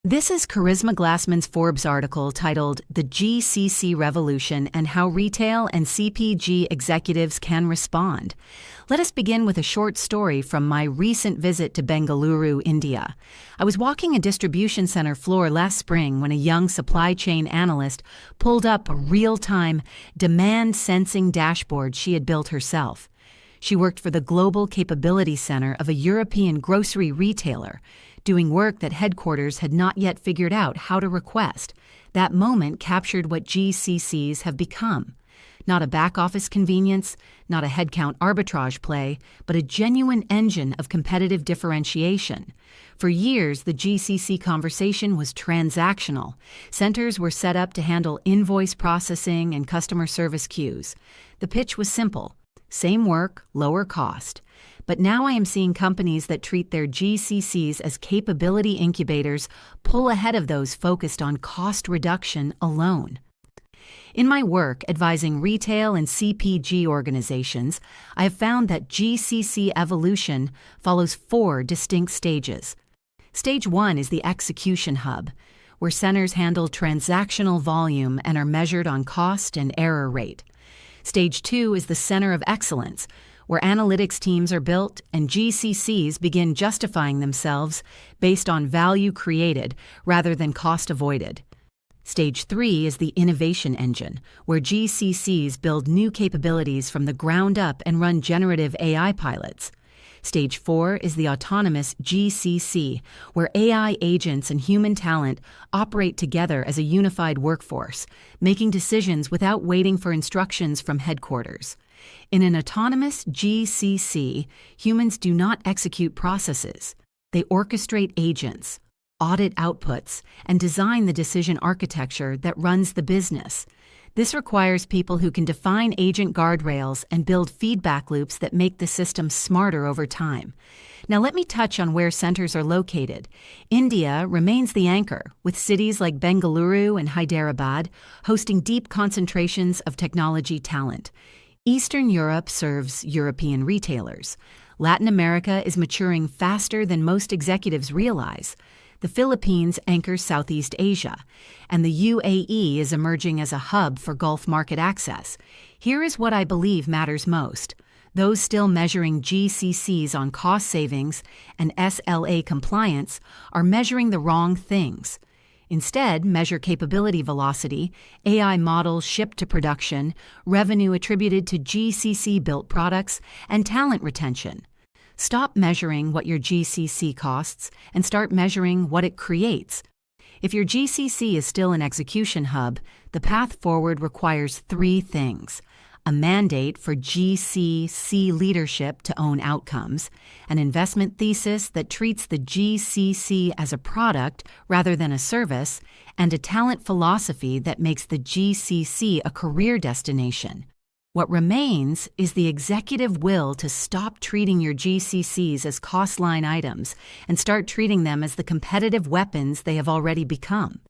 This is Charisma Glassman's Forbes article titled The GCC Revolution and How Retail and CPG Executives Can Respond. Let us begin with a short story from my recent visit to Bengaluru, India. I was walking a distribution center floor last spring when a young supply chain analyst pulled up a real-time demand sensing dashboard she had built herself. She worked for the Global Capability Center of a European grocery retailer, doing work that headquarters had not yet figured out how to request. That moment captured what GCCs have become. Not a back-office convenience, not a headcount arbitrage play, but a genuine engine of competitive differentiation. For years, the GCC conversation was transactional. Centers were set up to handle invoice processing and customer service queues. The pitch was simple: same work, lower cost. But now I am seeing companies that treat their GCCs as capability incubators pull ahead of those focused on cost reduction alone. In my work advising retail and CPG organizations, I have found that GCC evolution follows 4 distinct stages. Stage 1 is the execution hub, where centers handle transactional volume and are measured on cost and error rate. Stage 2 is the center of excellence, where analytics teams are built and GCCs begin justifying themselves based on value created rather than cost avoided. Stage 3 is the innovation engine, where GCCs build new capabilities from the ground up and run generative AI pilots. Stage 4 is the autonomous GCC, where AI agents and human talent operate together as a unified workforce, making decisions without waiting for instructions from headquarters. In an autonomous GCC, humans do not execute processes. They orchestrate agents, audit outputs, and design the decision architecture that runs the business. This requires people who can define agent guardrails and build feedback loops that make the system smarter over time. Now let me touch on where centers are located. India remains the anchor, with cities like Bengaluru and Hyderabad hosting deep concentrations of technology talent. Eastern Europe serves European retailers. Latin America is maturing faster than most executives realize. The Philippines anchors Southeast Asia, and the UAE is emerging as a hub for Gulf market access. Here is what I believe matters most. Those still measuring GCCs on cost savings and SLA compliance are measuring the wrong things. Instead, measure capability velocity, AI models shipped to production, revenue attributed to GCC-built products, and talent retention. Stop measuring what your GCC costs and start measuring what it creates. If your GCC is still an execution hub, the path forward requires 3 things: a mandate for GCC leadership to own outcomes, an investment thesis that treats the GCC as a product rather than a service, and a talent philosophy that makes the GCC a career destination. What remains is the executive will to stop treating your GCCs as cost line items and start treating them as the competitive weapons they have already become.